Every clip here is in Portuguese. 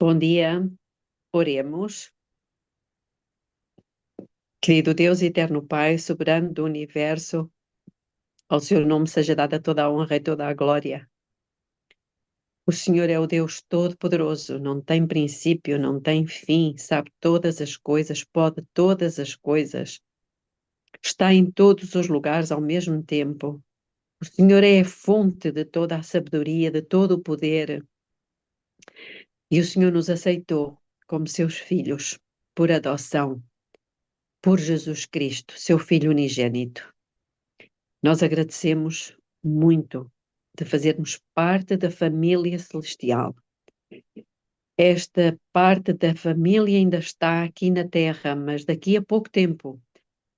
Bom dia, oremos. Querido Deus, eterno Pai, soberano do universo, ao seu nome seja dada toda a honra e toda a glória. O Senhor é o Deus Todo-Poderoso, não tem princípio, não tem fim, sabe todas as coisas, pode todas as coisas, está em todos os lugares ao mesmo tempo. O Senhor é a fonte de toda a sabedoria, de todo o poder, e o Senhor nos aceitou como seus filhos, por adoção, por Jesus Cristo, seu Filho unigênito. Nós agradecemos muito de fazermos parte da família celestial. Esta parte da família ainda está aqui na Terra, mas daqui a pouco tempo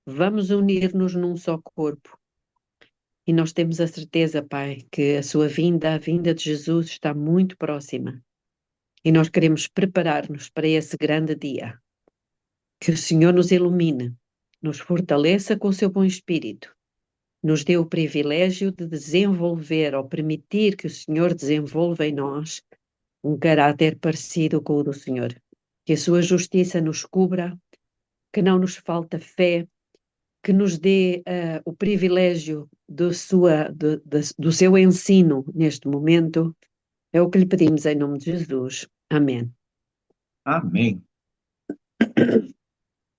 vamos unir-nos num só corpo. E nós temos a certeza, Pai, que a sua vinda, a vinda de Jesus, está muito próxima. E nós queremos preparar-nos para esse grande dia. Que o Senhor nos ilumine, nos fortaleça com o seu bom espírito, nos dê o privilégio de desenvolver ou permitir que o Senhor desenvolva em nós um caráter parecido com o do Senhor. Que a sua justiça nos cubra, que não nos falta fé, que nos dê o privilégio do seu ensino neste momento. É o que lhe pedimos em nome de Jesus. Amém. Amém.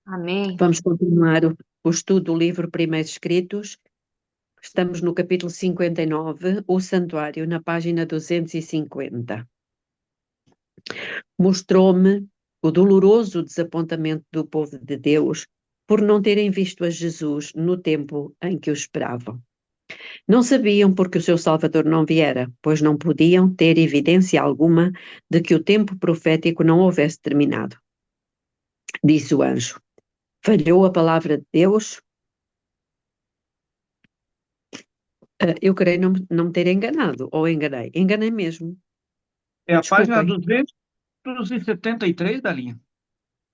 Amém. Vamos continuar o estudo do livro Primeiros Escritos. Estamos no capítulo 59, o Santuário, na página 250. Mostrou-me o doloroso desapontamento do povo de Deus por não terem visto a Jesus no tempo em que o esperavam. Não sabiam porque o seu Salvador não viera, pois não podiam ter evidência alguma de que o tempo profético não houvesse terminado. Disse o anjo: falhou a palavra de Deus? Eu creio não me ter enganado, ou enganei. Enganei mesmo. É a página Desculpem. 273 da linha.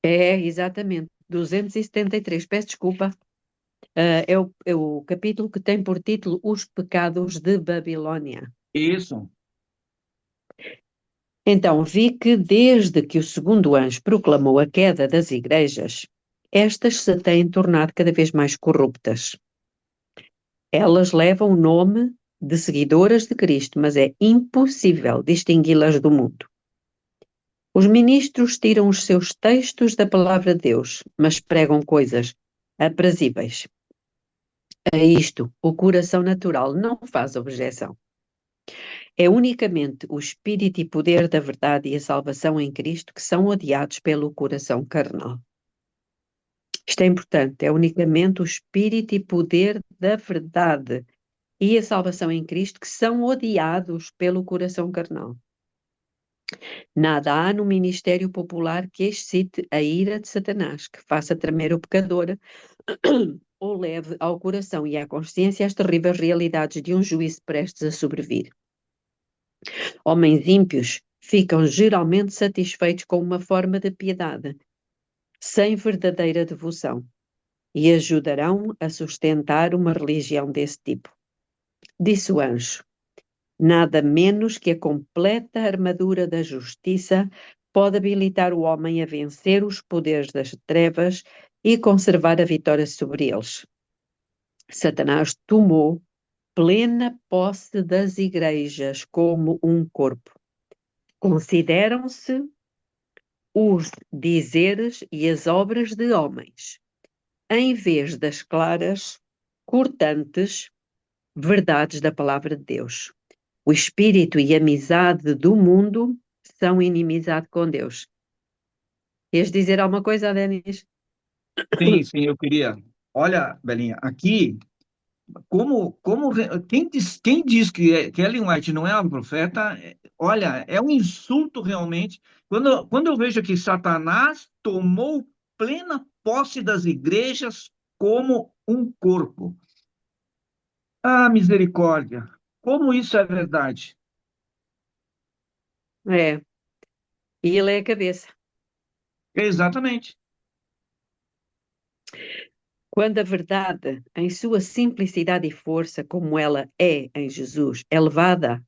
É, exatamente. 273. Peço desculpa. É o capítulo que tem por título Os Pecados de Babilônia. Isso. Então, vi que desde que o segundo anjo proclamou a queda das igrejas, estas se têm tornado cada vez mais corruptas. Elas levam o nome de seguidoras de Cristo, mas é impossível distingui-las do mundo. Os ministros tiram os seus textos da palavra de Deus, mas pregam coisas aprazíveis. A isto, o coração natural não faz objeção. É unicamente o espírito e poder da verdade e a salvação em Cristo que são odiados pelo coração carnal. Isto é importante, é unicamente o espírito e poder da verdade e a salvação em Cristo que são odiados pelo coração carnal. Nada há no ministério popular que excite a ira de Satanás, que faça tremer o pecador ou leve ao coração e à consciência as terríveis realidades de um juízo prestes a sobrevir. Homens ímpios ficam geralmente satisfeitos com uma forma de piedade, sem verdadeira devoção, e ajudarão a sustentar uma religião desse tipo. Disse o anjo: nada menos que a completa armadura da justiça pode habilitar o homem a vencer os poderes das trevas e conservar a vitória sobre eles. Satanás tomou plena posse das igrejas como um corpo. Consideram-se os dizeres e as obras de homens, em vez das claras, cortantes verdades da palavra de Deus. O espírito e a amizade do mundo são inimizade com Deus. Queres dizer alguma coisa, Denis? Sim, eu queria. Olha, Belinha, aqui, quem diz que Ellen White não é uma profeta, olha, é um insulto realmente. Quando eu vejo que Satanás tomou plena posse das igrejas como um corpo. Ah, misericórdia! Como isso é verdade? É. E ele é a cabeça. Exatamente. Quando a verdade, em sua simplicidade e força, como ela é em Jesus, é levada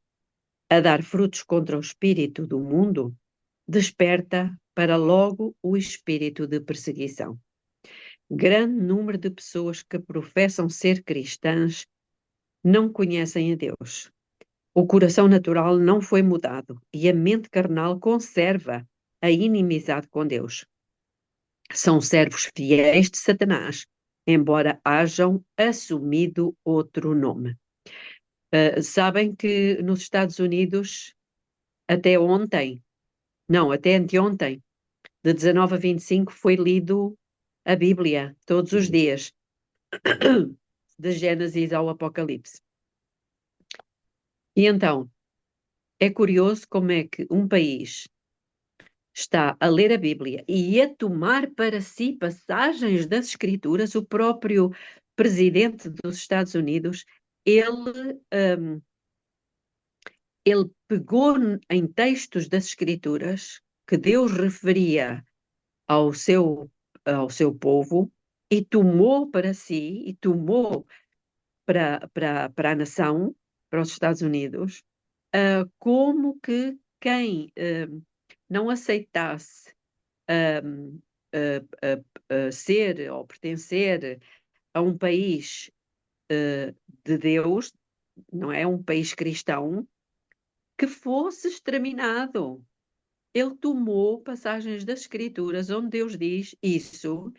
a dar frutos contra o espírito do mundo, desperta para logo o espírito de perseguição. Grande número de pessoas que professam ser cristãs não conhecem a Deus. O coração natural não foi mudado e a mente carnal conserva a inimizade com Deus. São servos fiéis de Satanás, embora hajam assumido outro nome. Sabem que nos Estados Unidos, até anteontem, de 19 a 25, foi lido a Bíblia todos os dias, de Gênesis ao Apocalipse. E então, é curioso como é que um país está a ler a Bíblia e a tomar para si passagens das Escrituras. O próprio presidente dos Estados Unidos, ele pegou em textos das Escrituras que Deus referia ao seu povo e tomou para si, e tomou para a nação, para os Estados Unidos, como que quem não aceitasse ser ou pertencer a um país de Deus, não é? Um país cristão, que fosse exterminado. Ele tomou passagens das Escrituras onde Deus diz isso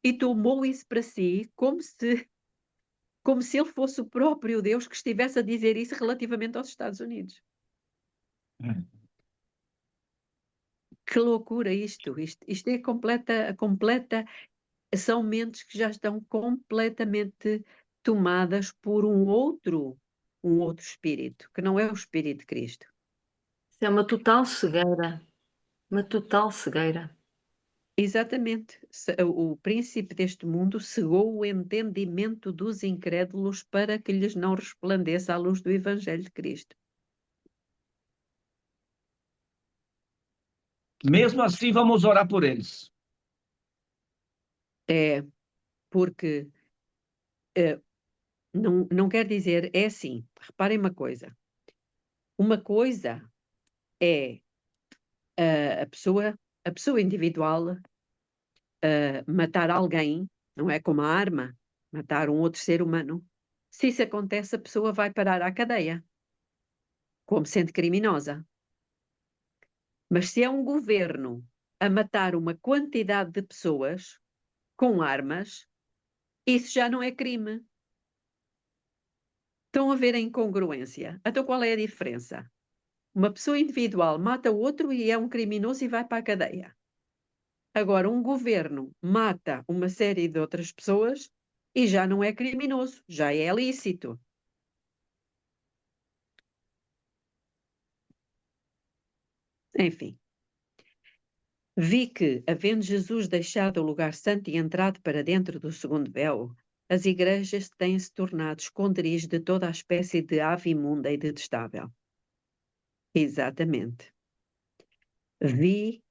e tomou isso para si como se ele fosse o próprio Deus que estivesse a dizer isso relativamente aos Estados Unidos. Que loucura isto é completa, são mentes que já estão completamente tomadas por um outro espírito, que não é o Espírito de Cristo. Isso é uma total cegueira. Uma total cegueira. Exatamente. O príncipe deste mundo cegou o entendimento dos incrédulos para que lhes não resplandeça a luz do Evangelho de Cristo. Mesmo assim, vamos orar por eles. É, porque não quer dizer, é assim, reparem uma coisa é a pessoa individual matar alguém, não é como a arma, matar um outro ser humano. Se isso acontece, a pessoa vai parar à cadeia, como sendo criminosa. Mas se é um governo a matar uma quantidade de pessoas com armas, isso já não é crime. Estão a ver a incongruência? Então qual é a diferença? Uma pessoa individual mata o outro e é um criminoso e vai para a cadeia. Agora, um governo mata uma série de outras pessoas e já não é criminoso, já é lícito. Enfim. Vi que, havendo Jesus deixado o lugar santo e entrado para dentro do segundo véu, as igrejas têm-se tornado esconderijos de toda a espécie de ave imunda e detestável. Exatamente. Vi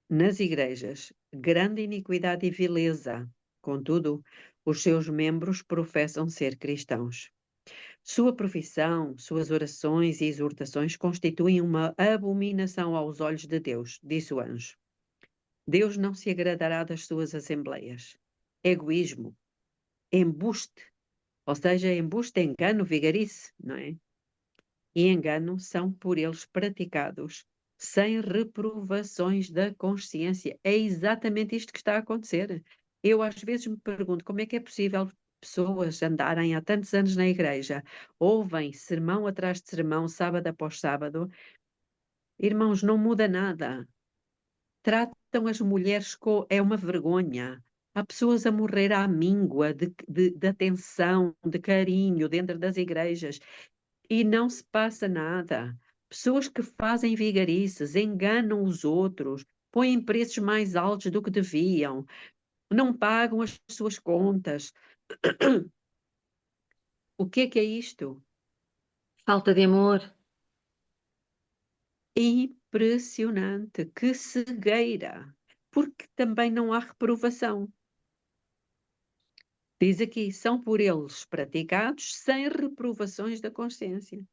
nas igrejas grande iniquidade e vileza. Contudo, os seus membros professam ser cristãos. Sua profissão, suas orações e exortações constituem uma abominação aos olhos de Deus, disse o anjo. Deus não se agradará das suas assembleias. Egoísmo, embuste, ou seja, embuste, engano, vigarice, não é? E engano são por eles praticados sem reprovações da consciência. É exatamente isto que está a acontecer. Eu às vezes me pergunto como é que é possível pessoas andarem há tantos anos na igreja, ouvem sermão atrás de sermão, sábado após sábado. Irmãos, não muda nada. Tratam as mulheres com... É uma vergonha. Há pessoas a morrer à míngua de atenção, de carinho dentro das igrejas e não se passa nada. Pessoas que fazem vigarices, enganam os outros, põem preços mais altos do que deviam, não pagam as suas contas. O que é isto? Falta de amor. Impressionante, que cegueira, porque também não há reprovação. Diz aqui, são por eles praticados sem reprovações da consciência.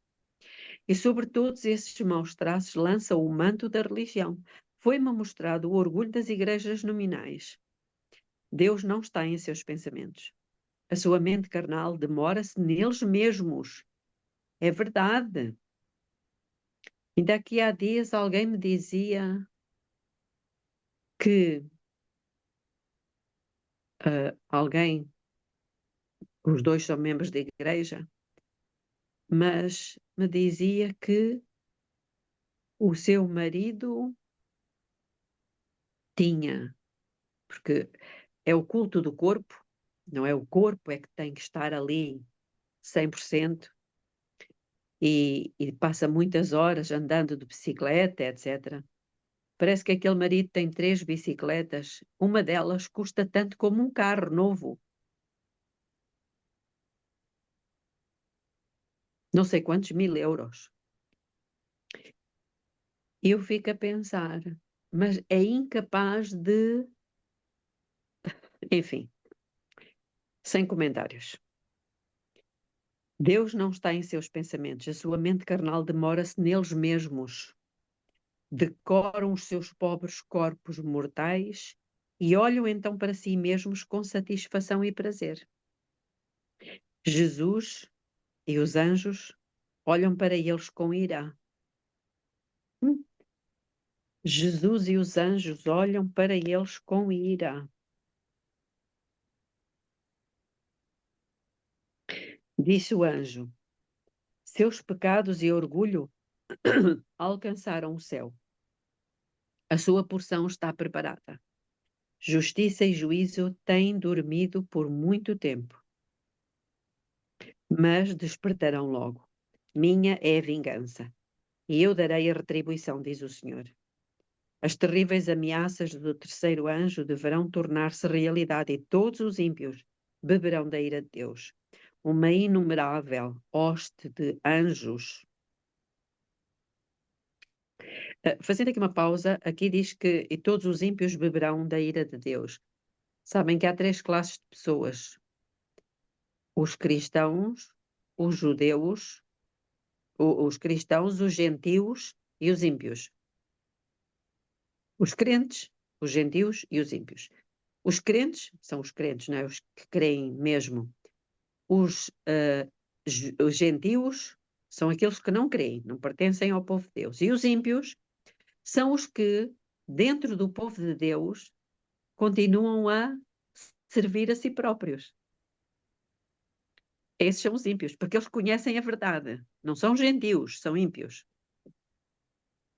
E sobre todos esses maus traços lança o manto da religião. Foi-me mostrado o orgulho das igrejas nominais. Deus não está em seus pensamentos. A sua mente carnal demora-se neles mesmos. É verdade. Ainda aqui há dias alguém me dizia que os dois são membros da igreja, mas me dizia que o seu marido tinha, porque é o culto do corpo, não é o corpo é que tem que estar ali 100% e passa muitas horas andando de bicicleta, etc. Parece que aquele marido tem 3 bicicletas, uma delas custa tanto como um carro novo. Não sei quantos mil euros. Eu fico a pensar, mas é incapaz de... Enfim, sem comentários. Deus não está em seus pensamentos, a sua mente carnal demora-se neles mesmos. Decoram os seus pobres corpos mortais e olham então para si mesmos com satisfação e prazer. Jesus e os anjos olham para eles com ira. Jesus e os anjos olham para eles com ira. Disse o anjo: seus pecados e orgulho alcançaram o céu. A sua porção está preparada. Justiça e juízo têm dormido por muito tempo, mas despertarão logo. Minha é a vingança, e eu darei a retribuição, diz o Senhor. As terríveis ameaças do terceiro anjo deverão tornar-se realidade, e todos os ímpios beberão da ira de Deus. Uma inumerável hoste de anjos. Fazendo aqui uma pausa, aqui diz que e todos os ímpios beberão da ira de Deus. Sabem que há 3 classes de pessoas: os cristãos, os judeus, os cristãos, os gentios e os ímpios. Os crentes, os gentios e os ímpios. Os crentes são os crentes, não é? Os que creem mesmo. Os gentios são aqueles que não creem, não pertencem ao povo de Deus. E os ímpios são os que, dentro do povo de Deus, continuam a servir a si próprios. Esses são os ímpios, porque eles conhecem a verdade. Não são gentios, são ímpios.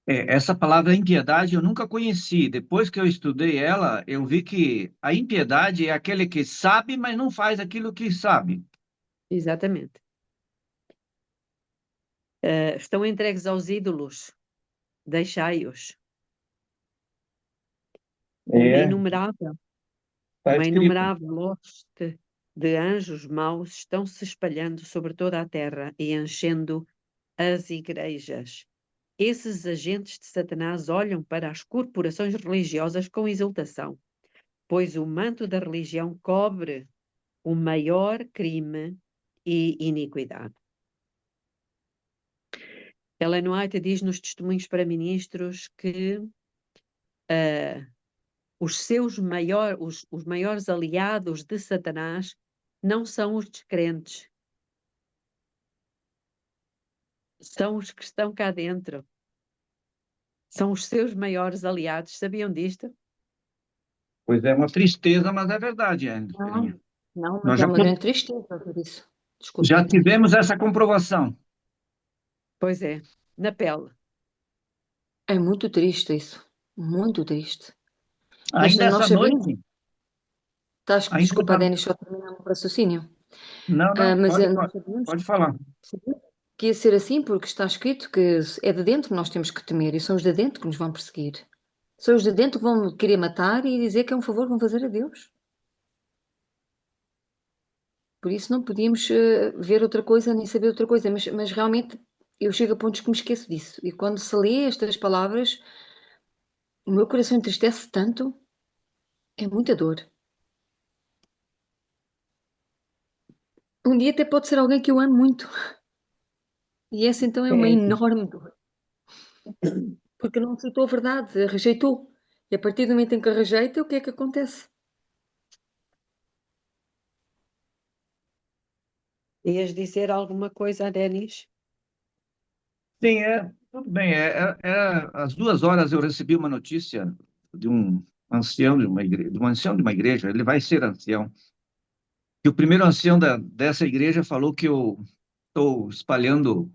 Essa palavra impiedade eu nunca conheci. Depois que eu estudei ela, eu vi que a impiedade é aquele que sabe, mas não faz aquilo que sabe. Exatamente. Estão entregues aos ídolos, deixai-os. Uma É, inumerável, está uma escrito. inumerável hoste de anjos maus estão se espalhando sobre toda a terra e enchendo as igrejas. Esses agentes de Satanás olham para as corporações religiosas com exultação, pois o manto da religião cobre o maior crime e iniquidade. Ellen White diz nos Testemunhos para Ministros que os maiores aliados de Satanás não são os descrentes, são os que estão cá dentro. São os seus maiores aliados. Sabiam disto? Pois é uma tristeza, mas é verdade, Não, não, Nós mas é uma grande tristeza ouvir isso. Desculpa, já António. tivemos essa comprovação. Pois é, na pele. É muito triste isso. Muito triste. Mas Ainda nós essa sabemos. noite, ainda Desculpa, essa... Denis, só terminar o raciocínio. Não, não, Mas pode, nós pode, sabemos pode falar. que ia ser assim porque está escrito que é de dentro que nós temos que temer e são os de dentro que nos vão perseguir. São os de dentro que vão querer matar e dizer que é um favor que vão fazer a Deus. Por isso não podíamos ver outra coisa nem saber outra coisa, mas realmente eu chego a pontos que me esqueço disso. E quando se lê estas palavras, o meu coração entristece tanto, é muita dor. Um dia até pode ser alguém que eu amo muito. E essa então é uma enorme dor. Porque não aceitou a verdade, rejeitou. E a partir do momento em que a rejeita, o que é que acontece? Ias dizer alguma coisa, Denis? Sim, tudo bem. Às 2 horas eu recebi uma notícia de um ancião de uma igreja, ele vai ser ancião. E o primeiro ancião dessa igreja falou que eu estou espalhando,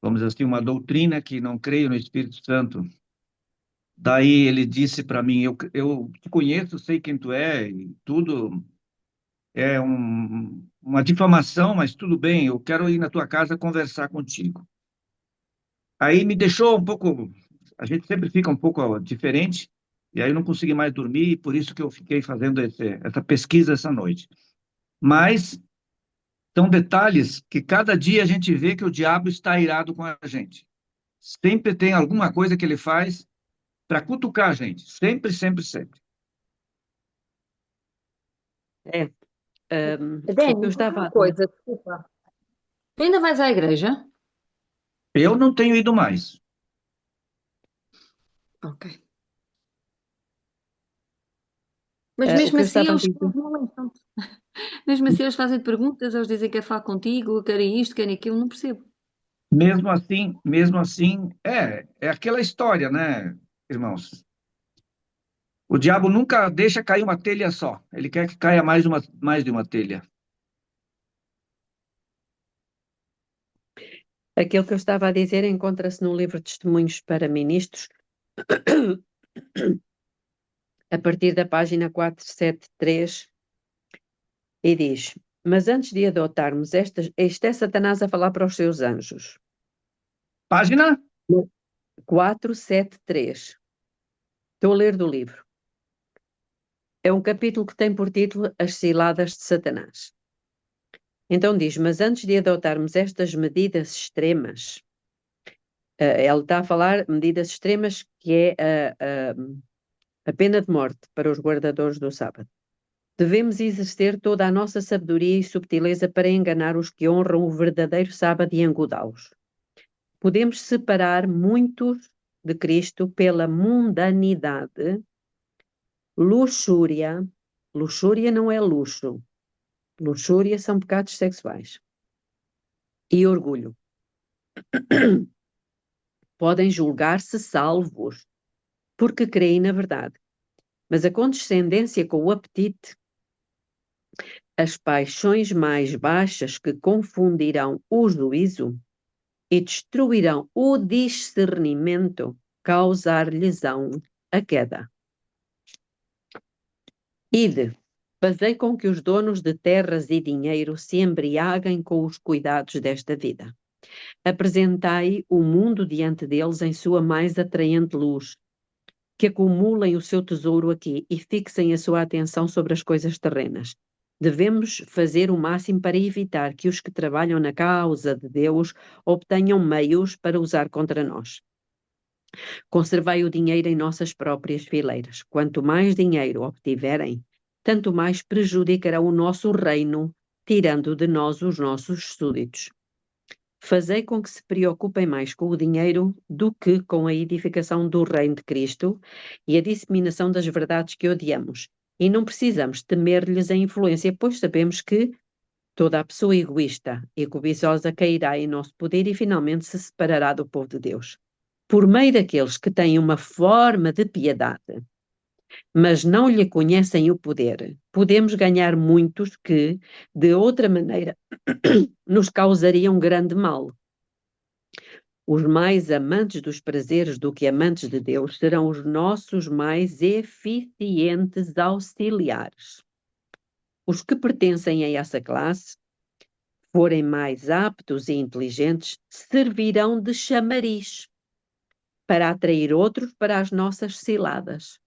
vamos dizer assim, uma doutrina que não creio no Espírito Santo. Daí ele disse para mim, eu te conheço, sei quem tu é, e tudo é uma difamação, mas tudo bem, eu quero ir na tua casa conversar contigo. Aí me deixou um pouco, a gente sempre fica um pouco diferente, e aí eu não consegui mais dormir, e por isso que eu fiquei fazendo essa pesquisa essa noite. Mas são detalhes que cada dia a gente vê que o diabo está irado com a gente. Sempre tem alguma coisa que ele faz para cutucar a gente. Sempre, sempre, sempre. É. O que eu Dani, estava uma a dizer. coisa, desculpa. Tu ainda vais à igreja? Eu não tenho ido mais. Ok. Mas O mesmo que eu assim estava a eles dizer. molestam-te. Mesmo assim eles fazem perguntas, eles dizem que quer falar contigo, querem isto, querem aquilo, não percebo. Mesmo assim, é aquela história, né, irmãos? O diabo nunca deixa cair uma telha só. Ele quer que caia mais de uma telha. Aquilo que eu estava a dizer encontra-se no livro Testemunhos para Ministros, a partir da página 473, e diz: Mas antes de adotarmos este é Satanás a falar para os seus anjos. Página? 473. Estou a ler do livro. É um capítulo que tem por título As Ciladas de Satanás. Então diz: Mas antes de adotarmos estas medidas extremas, ele está a falar medidas extremas que é a pena de morte para os guardadores do sábado. Devemos exercer toda a nossa sabedoria e subtileza para enganar os que honram o verdadeiro sábado e engodá-los. Podemos separar muitos de Cristo pela mundanidade, luxúria. Luxúria não é luxo. Luxúria são pecados sexuais. E orgulho. Podem julgar-se salvos, porque creem na verdade. Mas a condescendência com o apetite, as paixões mais baixas que confundirão o juízo e destruirão o discernimento, causar-lhes-ão a queda. Ide, fazei com que os donos de terras e dinheiro se embriaguem com os cuidados desta vida. Apresentai o mundo diante deles em sua mais atraente luz, que acumulem o seu tesouro aqui e fixem a sua atenção sobre as coisas terrenas. Devemos fazer o máximo para evitar que os que trabalham na causa de Deus obtenham meios para usar contra nós. Conservai o dinheiro em nossas próprias fileiras. Quanto mais dinheiro obtiverem, tanto mais prejudicará o nosso reino, tirando de nós os nossos súditos. Fazei com que se preocupem mais com o dinheiro do que com a edificação do reino de Cristo e a disseminação das verdades que odiamos. E não precisamos temer-lhes a influência, pois sabemos que toda a pessoa egoísta e cobiçosa cairá em nosso poder e finalmente se separará do povo de Deus. Por meio daqueles que têm uma forma de piedade, mas não lhe conhecem o poder, podemos ganhar muitos que, de outra maneira, nos causariam grande mal. Os mais amantes dos prazeres do que amantes de Deus serão os nossos mais eficientes auxiliares. Os que pertencem a essa classe, forem mais aptos e inteligentes, servirão de chamariz para atrair outros para as nossas ciladas.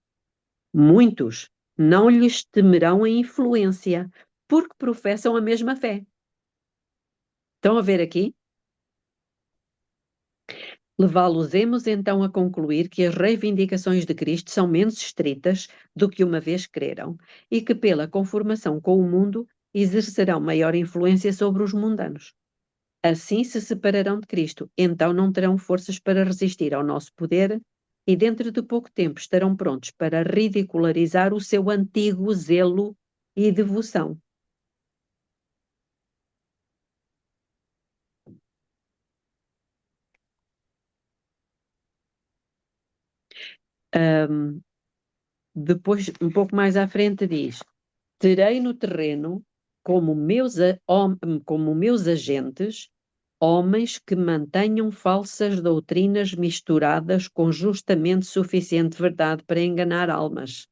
Muitos não lhes temerão a influência, porque professam a mesma fé. Estão a ver aqui? Levá-los-emos então a concluir que as reivindicações de Cristo são menos estritas do que uma vez creram e que pela conformação com o mundo exercerão maior influência sobre os mundanos. Assim se separarão de Cristo, então não terão forças para resistir ao nosso poder e dentro de pouco tempo estarão prontos para ridicularizar o seu antigo zelo e devoção. Depois, um pouco mais à frente diz, terei no terreno como meus agentes homens que mantenham falsas doutrinas misturadas com justamente suficiente verdade para enganar almas.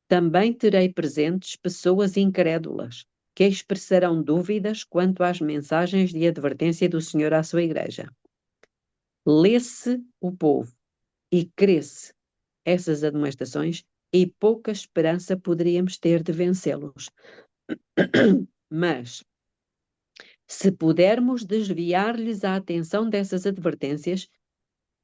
Também terei presentes pessoas incrédulas, que expressarão dúvidas quanto às mensagens de advertência do Senhor à sua igreja. Lê-se o povo e crê-se essas admoestações e pouca esperança poderíamos ter de vencê-los. Mas, se pudermos desviar-lhes a atenção dessas advertências,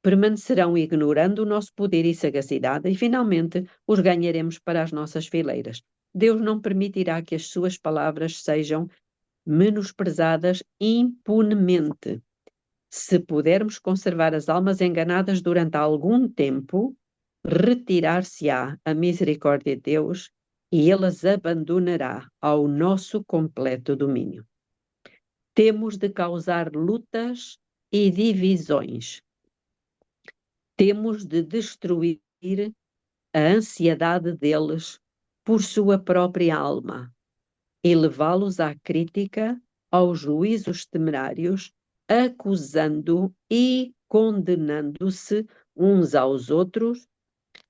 permanecerão ignorando o nosso poder e sagacidade e, finalmente, os ganharemos para as nossas fileiras. Deus não permitirá que as suas palavras sejam menosprezadas impunemente. Se pudermos conservar as almas enganadas durante algum tempo, retirar-se-á a misericórdia de Deus e Ele as abandonará ao nosso completo domínio. Temos de causar lutas e divisões. Temos de destruir a ansiedade deles por sua própria alma e levá-los à crítica, aos juízos temerários, acusando e condenando-se uns aos outros,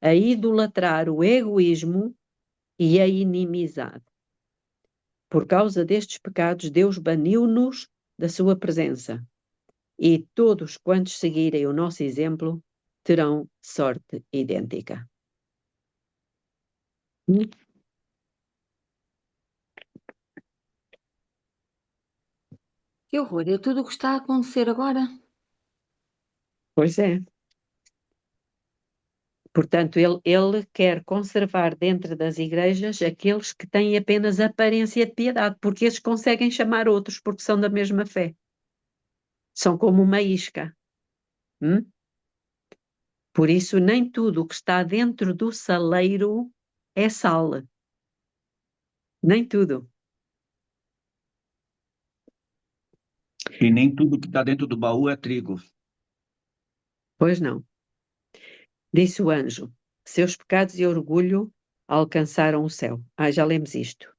a idolatrar o egoísmo e a inimizade. Por causa destes pecados, Deus baniu-nos da sua presença, e todos quantos seguirem o nosso exemplo terão sorte idêntica. Que horror, é tudo o que está a acontecer agora. Pois é. Portanto, ele quer conservar dentro das igrejas aqueles que têm apenas aparência de piedade, porque esses conseguem chamar outros porque são da mesma fé. São como uma isca. Por isso, nem tudo o que está dentro do saleiro é sal. Nem tudo. E nem tudo que está dentro do baú é trigo. Pois não. Disse o anjo, seus pecados e orgulho alcançaram o céu. Já lemos isto.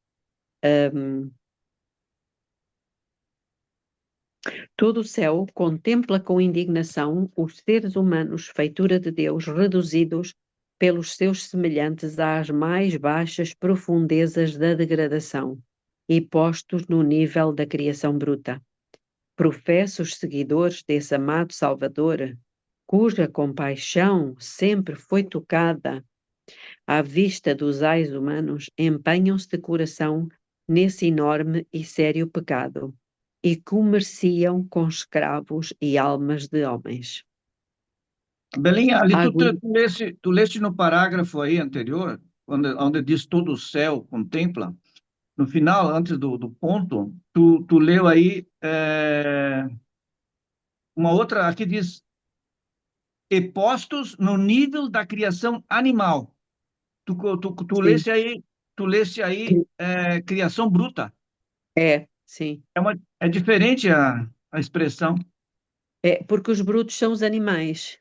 Todo o céu contempla com indignação os seres humanos, feitura de Deus, reduzidos pelos seus semelhantes às mais baixas profundezas da degradação e postos no nível da criação bruta. Professa os seguidores desse amado Salvador, cuja compaixão sempre foi tocada à vista dos ais humanos, empenham-se de coração nesse enorme e sério pecado e comerciam com escravos e almas de homens. Belinha, ali tu leste no parágrafo aí anterior, onde diz todo o céu contempla, no final, antes do ponto, tu leu aí uma outra, aqui diz, e postos no nível da criação animal. Tu Sim. leste aí criação bruta. Sim. É diferente a expressão. É, porque os brutos são os animais.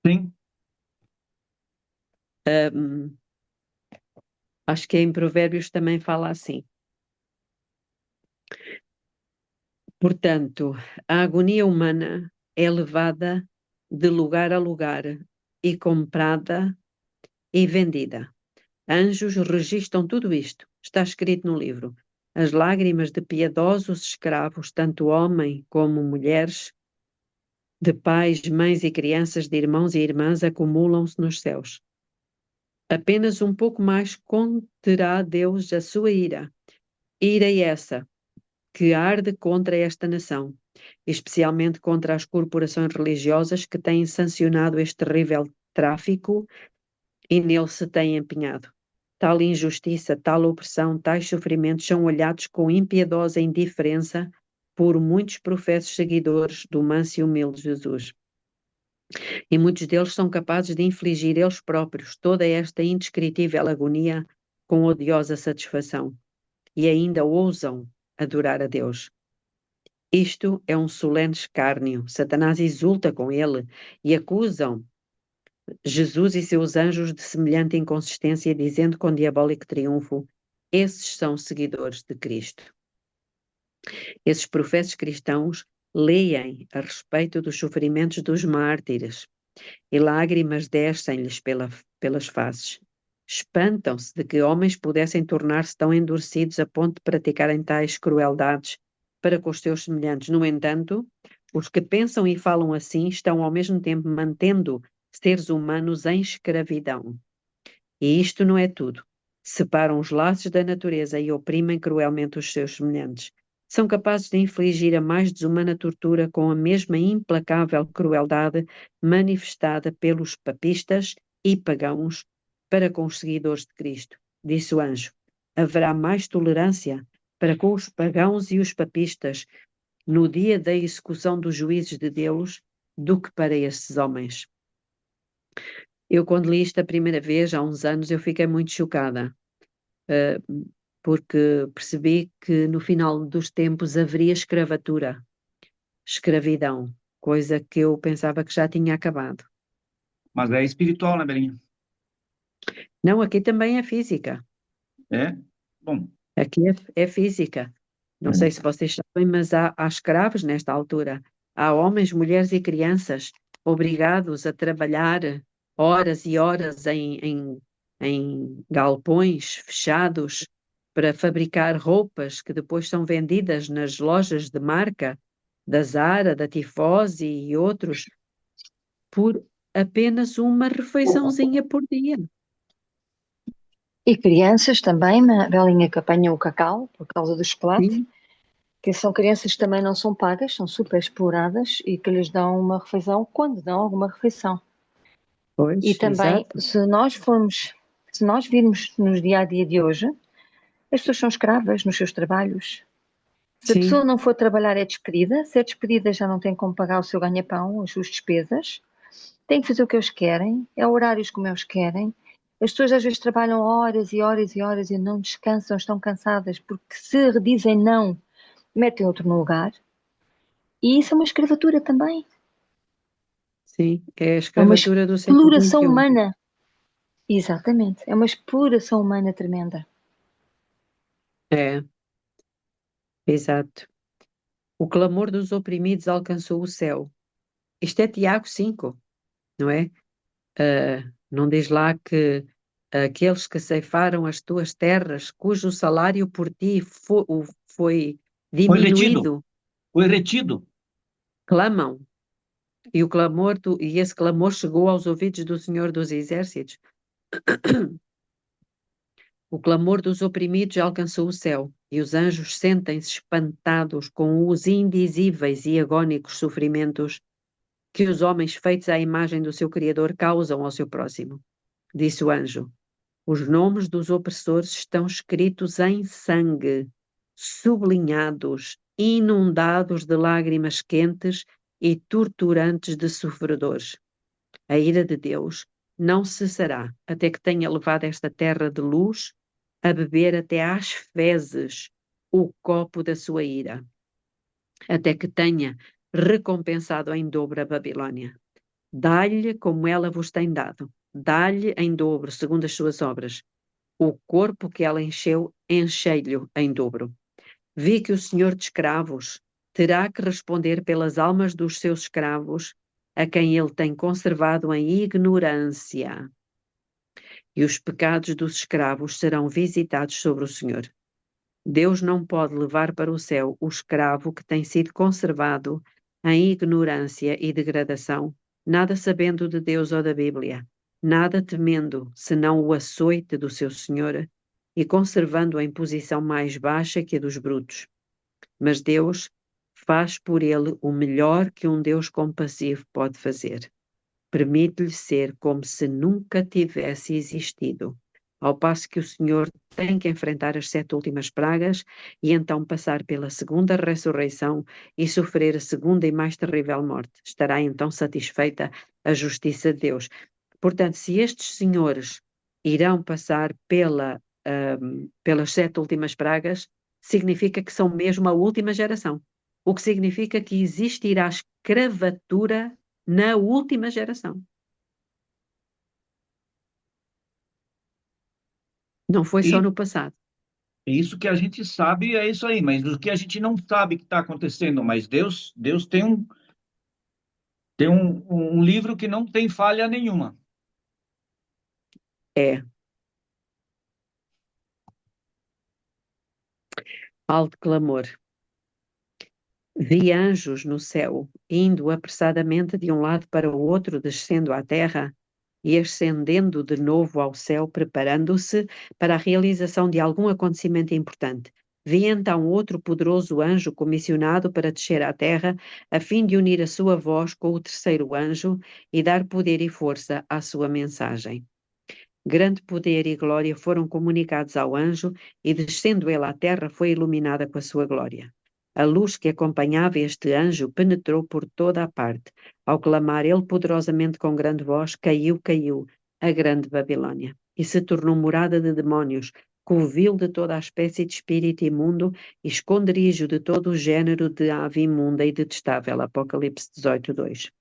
Sim. Acho que em Provérbios também fala assim. Portanto, a agonia humana é levada de lugar a lugar e comprada e vendida. Anjos registram tudo isto. Está escrito no livro. As lágrimas de piedosos escravos, tanto homem como mulheres, de pais, mães e crianças, de irmãos e irmãs, acumulam-se nos céus. Apenas um pouco mais conterá Deus a sua ira. Ira essa que arde contra esta nação, especialmente contra as corporações religiosas que têm sancionado este terrível tráfico e nele se têm empenhado. Tal injustiça, tal opressão, tais sofrimentos são olhados com impiedosa indiferença por muitos professos seguidores do manso e humilde Jesus. E muitos deles são capazes de infligir eles próprios toda esta indescritível agonia com odiosa satisfação, e ainda ousam adorar a Deus. Isto é um solene escárnio. Satanás exulta com ele e acusam Jesus e seus anjos de semelhante inconsistência, dizendo com diabólico triunfo: esses são seguidores de Cristo. Esses professos cristãos leem a respeito dos sofrimentos dos mártires e lágrimas descem-lhes pelas faces. Espantam-se de que homens pudessem tornar-se tão endurecidos a ponto de praticarem tais crueldades para com os seus semelhantes. No entanto, os que pensam e falam assim estão ao mesmo tempo mantendo seres humanos em escravidão. E isto não é tudo. Separam os laços da natureza e oprimem cruelmente os seus semelhantes. São capazes de infligir a mais desumana tortura com a mesma implacável crueldade manifestada pelos papistas e pagãos para com os seguidores de Cristo. Disse o anjo: haverá mais tolerância para com os pagãos e os papistas no dia da execução dos juízes de Deus do que para estes homens. Eu, quando li isto a primeira vez, há uns anos, eu fiquei muito chocada, porque percebi que no final dos tempos haveria escravidão, coisa que eu pensava que já tinha acabado. Mas é espiritual, né, Belinha? Não, aqui também é física. É? Bom. Aqui é física. Não sei se vocês sabem, mas há escravos nesta altura. Há homens, mulheres e crianças obrigados a trabalhar horas e horas em galpões fechados para fabricar roupas que depois são vendidas nas lojas de marca da Zara, da Tifosi e outros por apenas uma refeiçãozinha por dia. E crianças também, na Belinha, que apanham o cacau por causa do chocolate, Sim. que são crianças que também não são pagas, são super exploradas e que lhes dão uma refeição quando dão alguma refeição. Pois, E também, exato. se nós virmos nos dia a dia de hoje, as pessoas são escravas nos seus trabalhos. Se a Sim. pessoa não for trabalhar, é despedida. Se é despedida, já não tem como pagar o seu ganha-pão, as suas despesas. Tem que fazer o que eles querem, é horários como eles querem. As pessoas às vezes trabalham horas e horas e horas e não descansam, estão cansadas, porque se dizem não, metem outro no lugar. E isso é uma escravatura também. Sim, é a É uma escravatura do século exploração XXI. humana. Exatamente. É uma exploração humana tremenda. É, exato. O clamor dos oprimidos alcançou o céu. Isto é Tiago 5, não é? Não diz lá que aqueles que ceifaram as tuas terras, cujo salário por ti foi Foi retido. diminuído, Foi retido. clamam. E esse clamor chegou aos ouvidos do Senhor dos Exércitos. O clamor dos oprimidos alcançou o céu, e os anjos sentem-se espantados com os indizíveis e agónicos sofrimentos que os homens feitos à imagem do seu Criador causam ao seu próximo. Disse o anjo: os nomes dos opressores estão escritos em sangue, sublinhados, inundados de lágrimas quentes e torturantes de sofredores. A ira de Deus não cessará até que tenha levado esta terra de luz a beber até às fezes o copo da sua ira, até que tenha recompensado em dobro a Babilônia. Dá-lhe como ela vos tem dado, dá-lhe em dobro, segundo as suas obras. O corpo que ela encheu, enchei-lhe em dobro. Vi que o senhor de escravos terá que responder pelas almas dos seus escravos, a quem ele tem conservado em ignorância. E os pecados dos escravos serão visitados sobre o senhor. Deus não pode levar para o céu o escravo que tem sido conservado em ignorância e degradação, nada sabendo de Deus ou da Bíblia, nada temendo, senão o açoite do seu senhor, e conservando-o em posição mais baixa que a dos brutos. Mas Deus faz por ele o melhor que um Deus compassivo pode fazer. Permite-lhe ser como se nunca tivesse existido, ao passo que o Senhor tem que enfrentar as 7 últimas pragas e então passar pela segunda ressurreição e sofrer a segunda e mais terrível morte. Estará então satisfeita a justiça de Deus. Portanto, se estes senhores irão passar pelas 7 últimas pragas, significa que são mesmo a última geração. O que significa que existirá escravatura na última geração. Não foi só E no passado. isso que a gente sabe é isso aí, mas o que a gente não sabe que está acontecendo, mas Deus tem um livro que não tem falha nenhuma. É. Alto clamor. Vi anjos no céu, indo apressadamente de um lado para o outro, descendo à terra e ascendendo de novo ao céu, preparando-se para a realização de algum acontecimento importante. Vi então outro poderoso anjo comissionado para descer à terra, a fim de unir a sua voz com o terceiro anjo e dar poder e força à sua mensagem. Grande poder e glória foram comunicados ao anjo, e descendo ele à terra, foi iluminada com a sua glória. A luz que acompanhava este anjo penetrou por toda a parte. Ao clamar ele poderosamente com grande voz, caiu, caiu, a grande Babilônia, e se tornou morada de demónios, covil de toda a espécie de espírito imundo e esconderijo de todo o género de ave imunda e detestável. Apocalipse 18:2.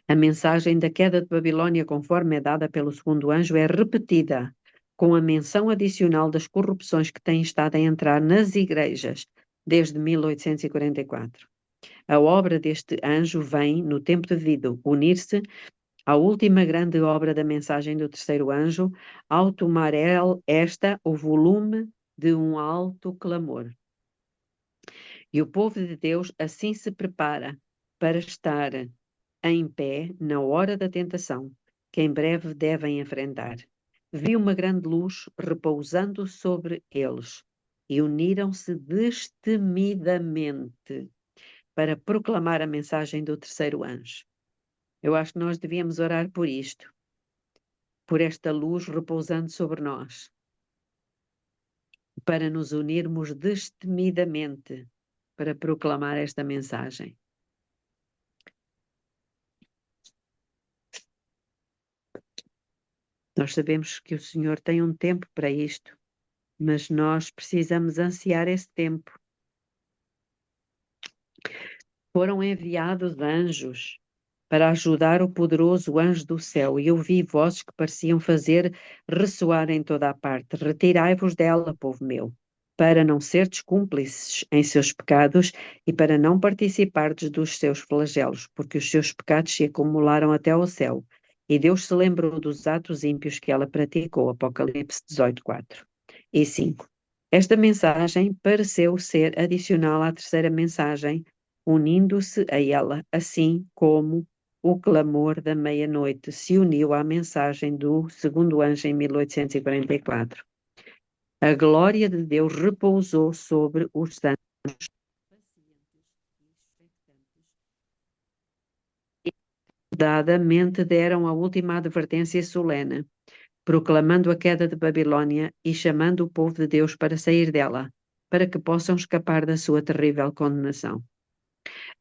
A mensagem da queda de Babilônia, conforme é dada pelo segundo anjo, é repetida, com a menção adicional das corrupções que têm estado a entrar nas igrejas desde 1844. A obra deste anjo vem, no tempo devido, unir-se à última grande obra da mensagem do terceiro anjo, ao tomar esta o volume de um alto clamor. E o povo de Deus assim se prepara para estar em pé na hora da tentação, que em breve devem enfrentar. Vi uma grande luz repousando sobre eles e uniram-se destemidamente para proclamar a mensagem do terceiro anjo. Eu acho que nós devíamos orar por isto, por esta luz repousando sobre nós, para nos unirmos destemidamente para proclamar esta mensagem. Nós sabemos que o Senhor tem um tempo para isto, mas nós precisamos ansiar esse tempo. Foram enviados anjos para ajudar o poderoso anjo do céu, e eu vi vozes que pareciam fazer ressoar em toda a parte: retirai-vos dela, povo meu, para não serdes cúmplices em seus pecados e para não participardes dos seus flagelos, porque os seus pecados se acumularam até ao céu, e Deus se lembrou dos atos ímpios que ela praticou. Apocalipse 18:4 e 5. Esta mensagem pareceu ser adicional à terceira mensagem, unindo-se a ela, assim como o clamor da meia-noite se uniu à mensagem do segundo anjo em 1844. A glória de Deus repousou sobre os santos dadamente deram a última advertência solene, proclamando a queda de Babilônia e chamando o povo de Deus para sair dela, para que possam escapar da sua terrível condenação.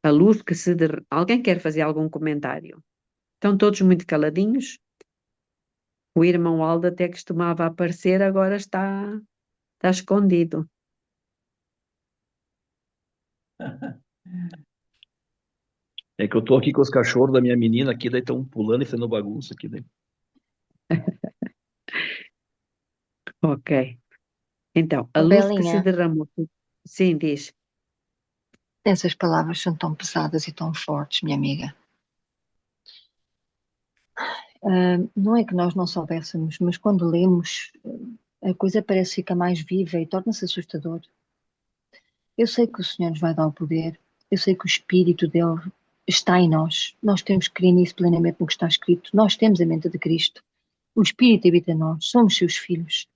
A luz que se... Alguém quer fazer algum comentário? Estão todos muito caladinhos? O irmão Aldo até costumava aparecer, agora está escondido. É que eu tô aqui com os cachorros da minha menina aqui, daí estão pulando e fazendo bagunça aqui, daí. Ok. Então, a Oh, luz que se Belinha, derramou... Sim, diz. essas palavras são tão pesadas e tão fortes, minha amiga. Não é que nós não soubéssemos, mas quando lemos, a coisa parece ficar mais viva e torna-se assustador. Eu sei que o Senhor nos vai dar o poder, eu sei que o Espírito dele está em nós. Nós temos que crer nisso plenamente no que está escrito. Nós temos a mente de Cristo. O Espírito habita em nós, somos seus filhos.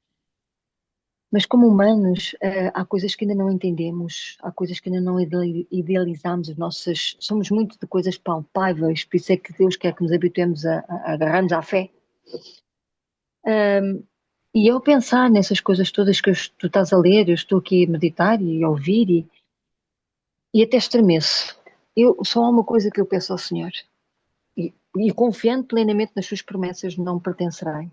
Mas como humanos, há coisas que ainda não entendemos, há coisas que ainda não idealizamos, somos muito de coisas palpáveis, por isso é que Deus quer que nos habituemos a agarrar-nos à fé. E ao pensar nessas coisas todas que tu estás a ler, eu estou aqui a meditar e a ouvir e até estremeço. Só há uma coisa que eu peço ao Senhor, e confiando plenamente nas suas promessas, não pertencerei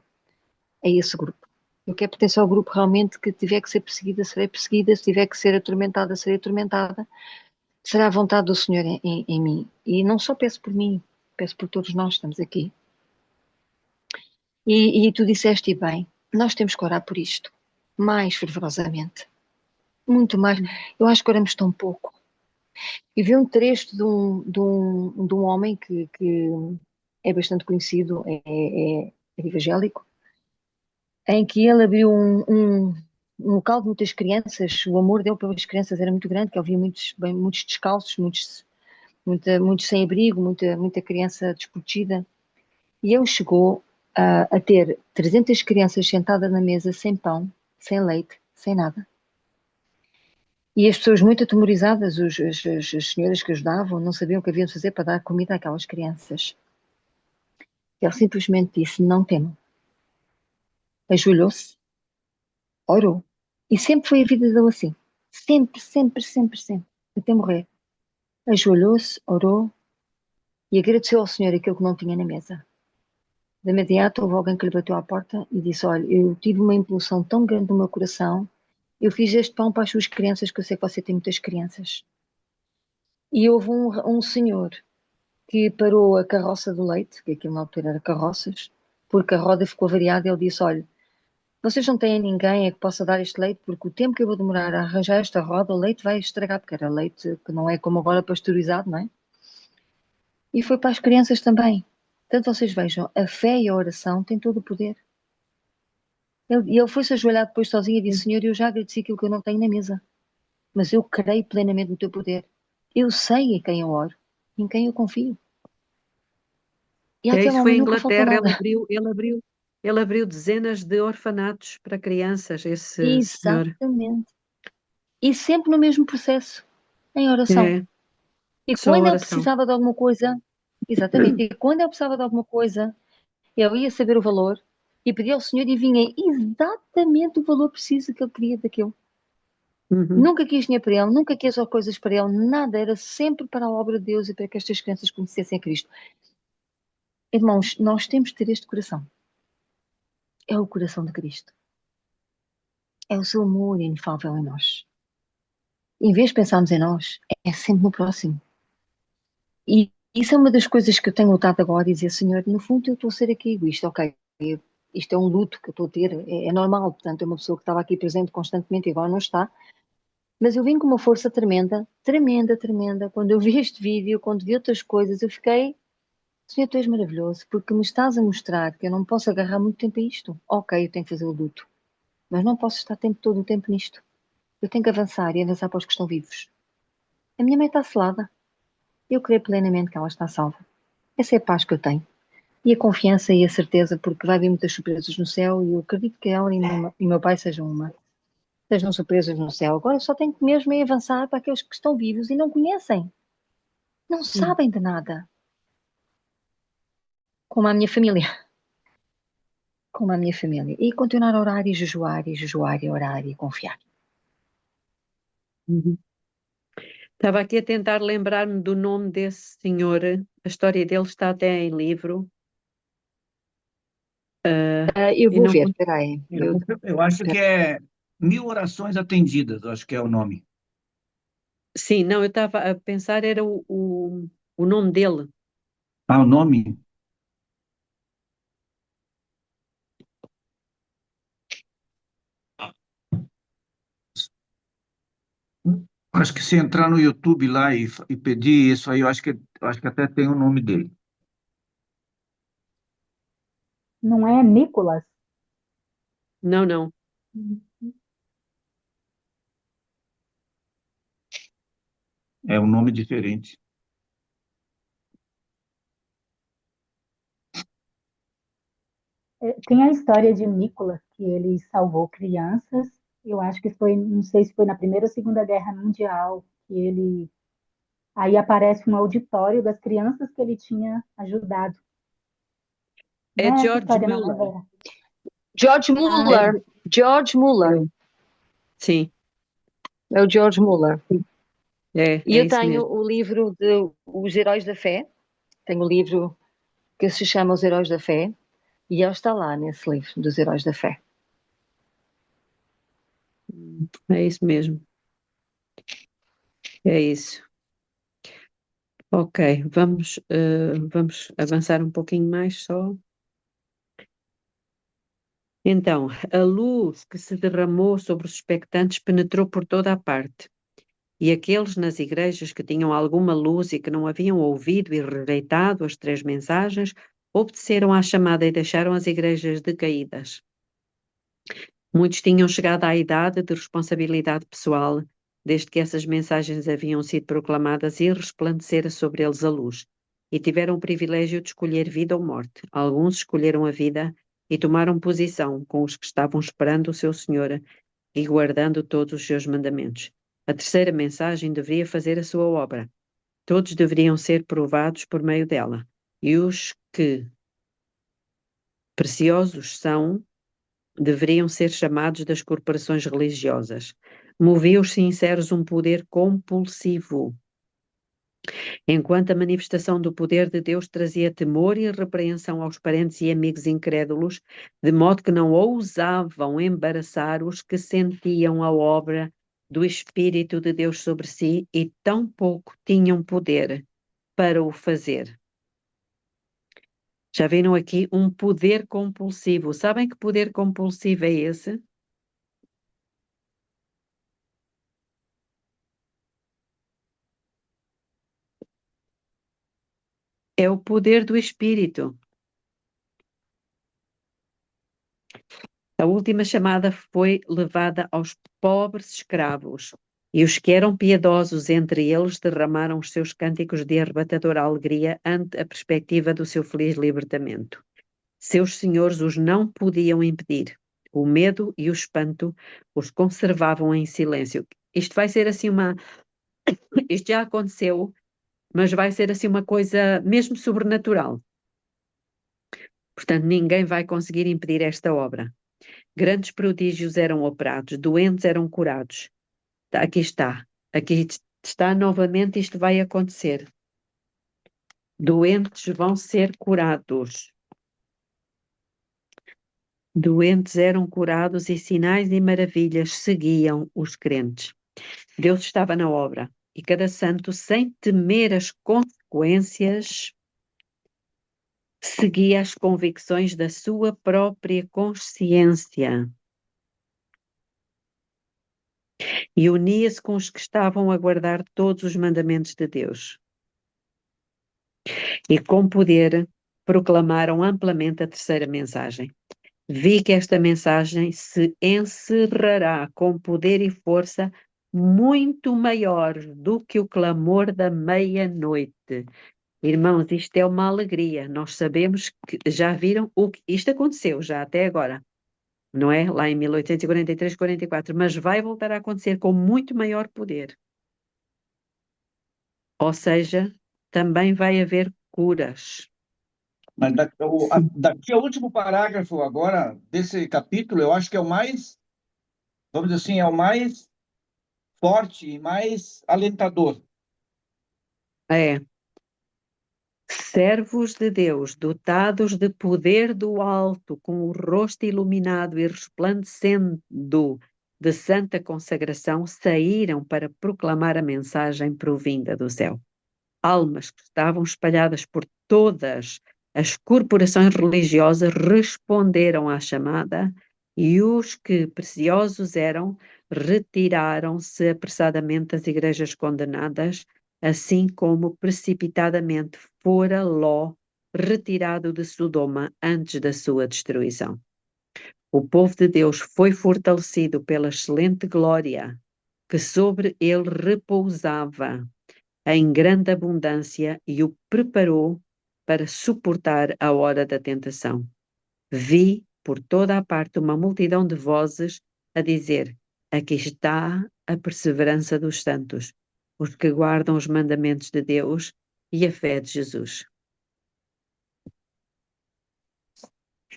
a esse grupo. Eu quero pertencer ao grupo realmente que tiver que ser perseguida, serei perseguida, se tiver que ser atormentada, serei atormentada. Será a vontade do Senhor em mim. E não só peço por mim, peço por todos nós que estamos aqui. E tu disseste bem, nós temos que orar por isto, mais fervorosamente. Muito mais. Eu acho que oramos tão pouco. E vi um trecho de um homem que é bastante conhecido, é evangélico, em que ele abriu um local de muitas crianças. O amor dele pelas crianças era muito grande, que ele via muitos descalços, muitos sem abrigo, muita criança desprotegida. E ele chegou a ter 300 crianças sentadas na mesa sem pão, sem leite, sem nada. E as pessoas muito atemorizadas, as senhoras que ajudavam, não sabiam o que haviam de fazer para dar comida àquelas crianças. Ele simplesmente disse: não temam. Ajoelhou-se, orou. E sempre foi a vida dele assim. Sempre, sempre, sempre, sempre. Até morrer. Ajoelhou-se, orou e agradeceu ao Senhor aquilo que não tinha na mesa. De imediato houve alguém que lhe bateu à porta e disse: olha, eu tive uma impulsão tão grande no meu coração, eu fiz este pão para as suas crianças, que eu sei que você tem muitas crianças. E houve um senhor que parou a carroça do leite, que aquilo na altura era carroças, porque a roda ficou variada, e ele disse: olha, vocês não têm ninguém a que possa dar este leite, porque o tempo que eu vou demorar a arranjar esta roda, o leite vai estragar, porque era leite que não é como agora pasteurizado, não é? E foi para as crianças também. Portanto, vocês vejam, a fé e a oração têm todo o poder. Ele foi-se ajoelhar depois sozinho e disse: Senhor, eu já agradeci aquilo que eu não tenho na mesa, mas eu creio plenamente no teu poder. Eu sei em quem eu oro, em quem eu confio. E É, àquele isso foi homem em nunca faltou Inglaterra, nada. ele abriu dezenas de orfanatos para crianças, esse senhor. Exatamente. E sempre no mesmo processo, em oração. É, E só quando ele oração. precisava de alguma coisa, exatamente, e quando ele precisava de alguma coisa, ele ia saber o valor e pedia ao Senhor e vinha exatamente o valor preciso que ele queria daquilo. Uhum. Nunca quis dinheiro para ele, nunca quis só coisas para ele, nada, era sempre para a obra de Deus e para que estas crianças conhecessem a Cristo. Irmãos, nós temos de ter este coração. É o coração de Cristo. É o seu amor inefável em nós. Em vez de pensarmos em nós, é sempre no próximo. E isso é uma das coisas que eu tenho lutado agora, dizer: Senhor, no fundo eu estou a ser aqui egoísta, ok, isto é um luto que eu estou a ter, é normal, portanto é uma pessoa que estava aqui presente constantemente e agora não está, mas eu vim com uma força tremenda, tremenda, tremenda. Quando eu vi este vídeo, quando vi outras coisas, eu fiquei: Senhor, tu és maravilhoso, porque me estás a mostrar que eu não posso agarrar muito tempo a isto. Ok, eu tenho que fazer o luto, mas não posso estar todo o tempo nisto. Eu tenho que avançar e avançar para os que estão vivos. A minha mãe está selada. Eu creio plenamente que ela está salva. Essa é a paz que eu tenho. E a confiança e a certeza, porque vai haver muitas surpresas no céu e eu acredito que ela e meu pai sejam uma. Sejam surpresas no céu. Agora eu só tenho que mesmo é avançar para aqueles que estão vivos e não conhecem. Não Hum. sabem de nada. Como a minha família. Como a minha família. E continuar a orar e jejuar e jejuar e orar e confiar. Uhum. Estava aqui a tentar lembrar-me do nome desse senhor. A história dele está até em livro. Eu E vou não ver, con- espera aí. Eu acho que é Mil Orações Atendidas, eu acho que é o nome. Sim, não, eu estava a pensar, era o nome dele. Ah, o nome? Acho que se entrar no YouTube lá e pedir isso aí, eu acho que até tem o nome dele. Não é Nicolas? Não, não. É um nome diferente. Tem a história de Nicolas, que ele salvou crianças. Eu acho que foi, não sei se foi na Primeira ou Segunda Guerra Mundial, que ele. Aí aparece um auditório das crianças que ele tinha ajudado. Não É é essa George história, não, né, Muller. Vera? George Muller. George Muller. Sim, É o George Muller. é E eu isso tenho mesmo. o livro de Os Heróis da Fé. Tenho o livro que se chama Os Heróis da Fé. E ele está lá nesse livro dos Heróis da Fé. É isso mesmo. É isso. Ok, vamos avançar um pouquinho mais só. Então, a luz que se derramou sobre os expectantes penetrou por toda a parte. E aqueles nas igrejas que tinham alguma luz e que não haviam ouvido e rejeitado as 3 mensagens, obedeceram à chamada e deixaram as igrejas decaídas. Muitos tinham chegado à idade de responsabilidade pessoal, desde que essas mensagens haviam sido proclamadas e resplandecera sobre eles a luz, e tiveram o privilégio de escolher vida ou morte. Alguns escolheram a vida e tomaram posição com os que estavam esperando o seu Senhor e guardando todos os seus mandamentos. A terceira mensagem deveria fazer a sua obra. Todos deveriam ser provados por meio dela. E os que preciosos são, deveriam ser chamados das corporações religiosas. Movia os sinceros um poder compulsivo, enquanto a manifestação do poder de Deus trazia temor e repreensão aos parentes e amigos incrédulos, de modo que não ousavam embaraçar os que sentiam a obra do Espírito de Deus sobre si e tampouco tinham poder para o fazer. Já viram aqui um poder compulsivo. Sabem que poder compulsivo é esse? É o poder do Espírito. A última chamada foi levada aos pobres escravos, e os que eram piedosos entre eles derramaram os seus cânticos de arrebatadora alegria ante a perspectiva do seu feliz libertamento. Seus senhores os não podiam impedir. O medo e o espanto os conservavam em silêncio. Isto vai ser assim Isto já aconteceu, mas vai ser assim uma coisa mesmo sobrenatural. Portanto, ninguém vai conseguir impedir esta obra. Grandes prodígios eram operados, doentes eram curados. Aqui está novamente, isto vai acontecer. Doentes vão ser curados. Doentes eram curados e sinais e maravilhas seguiam os crentes. Deus estava na obra e cada santo, sem temer as consequências, seguia as convicções da sua própria consciência e unia-se com os que estavam a guardar todos os mandamentos de Deus. E com poder proclamaram amplamente a terceira mensagem. Vi que esta mensagem se encerrará com poder e força muito maior do que o clamor da meia-noite. Irmãos, isto é uma alegria. Nós sabemos que já viram o que isto aconteceu já até agora, não é? Lá em 1843, 44, mas vai voltar a acontecer com muito maior poder. Ou seja, também vai haver curas. Mas daqui ao último parágrafo agora desse capítulo, eu acho que é o mais, vamos dizer assim, é o mais forte e mais alentador. É. Servos de Deus, dotados de poder do alto, com o rosto iluminado e resplandecendo de santa consagração, saíram para proclamar a mensagem provinda do céu. Almas que estavam espalhadas por todas as corporações religiosas responderam à chamada e os que preciosos eram retiraram-se apressadamente das igrejas condenadas, assim como precipitadamente fora Ló retirado de Sodoma antes da sua destruição. O povo de Deus foi fortalecido pela excelente glória que sobre ele repousava em grande abundância e o preparou para suportar a hora da tentação. Vi por toda a parte uma multidão de vozes a dizer: aqui está a perseverança dos santos, os que guardam os mandamentos de Deus e a fé de Jesus.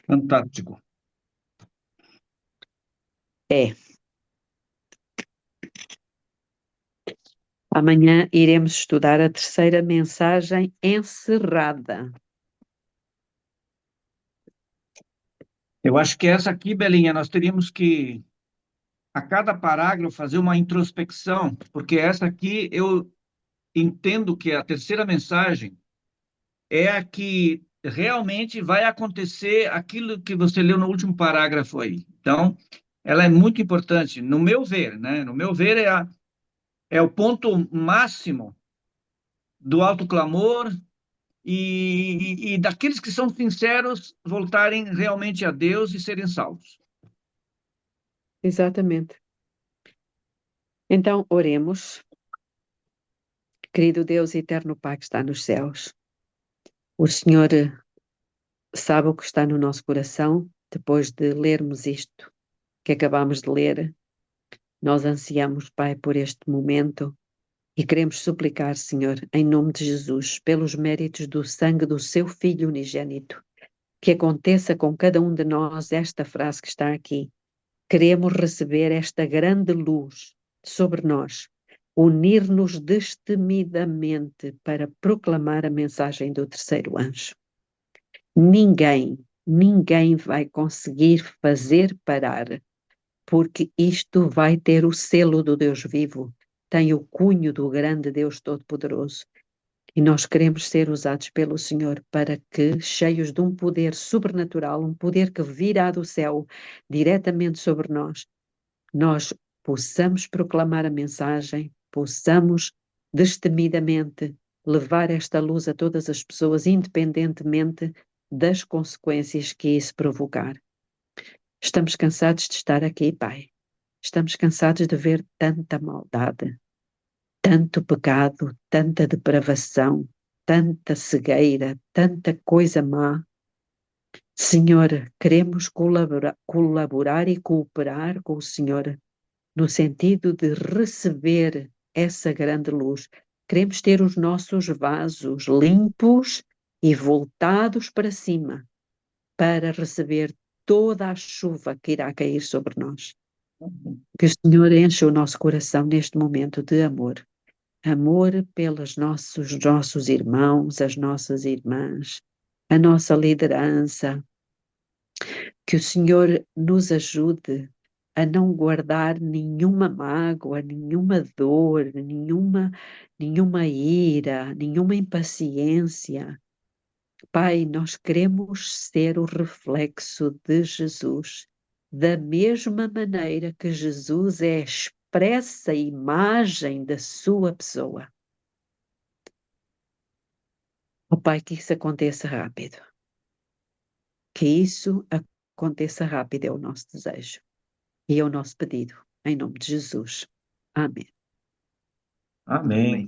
Fantástico. É. Amanhã iremos estudar a terceira mensagem encerrada. Eu acho que essa aqui, Belinha, nós teríamos que, a cada parágrafo, fazer uma introspecção, porque essa aqui eu entendo que a terceira mensagem é a que realmente vai acontecer aquilo que você leu no último parágrafo aí. Então, ela é muito importante, no meu ver, né? No meu ver, é o ponto máximo do autoclamor e daqueles que são sinceros voltarem realmente a Deus e serem salvos. Exatamente. Então, oremos. Querido Deus e eterno Pai que está nos céus, o Senhor sabe o que está no nosso coração depois de lermos isto que acabamos de ler. Nós ansiamos, Pai, por este momento e queremos suplicar, Senhor, em nome de Jesus, pelos méritos do sangue do seu Filho unigênito, que aconteça com cada um de nós esta frase que está aqui. Queremos receber esta grande luz sobre nós, unir-nos destemidamente para proclamar a mensagem do terceiro anjo. Ninguém vai conseguir fazer parar, porque isto vai ter o selo do Deus vivo, tem o cunho do grande Deus Todo-Poderoso. E nós queremos ser usados pelo Senhor para que, cheios de um poder sobrenatural, um poder que virá do céu diretamente sobre nós possamos proclamar a mensagem, possamos destemidamente levar esta luz a todas as pessoas, independentemente das consequências que isso provocar. Estamos cansados de estar aqui, Pai. Estamos cansados de ver tanta maldade, tanto pecado, tanta depravação, tanta cegueira, tanta coisa má. Senhor, queremos colaborar e cooperar com o Senhor no sentido de receber essa grande luz. Queremos ter os nossos vasos limpos e voltados para cima para receber toda a chuva que irá cair sobre nós. Que o Senhor enche o nosso coração neste momento de amor. Amor pelos nossos irmãos, as nossas irmãs, a nossa liderança. Que o Senhor nos ajude a não guardar nenhuma mágoa, nenhuma dor, nenhuma ira, nenhuma impaciência. Pai, nós queremos ser o reflexo de Jesus, da mesma maneira que Jesus é a expressa imagem da sua pessoa. Oh Pai, que isso aconteça rápido. Que isso aconteça rápido é o nosso desejo. E é o nosso pedido, em nome de Jesus. Amém. Amém.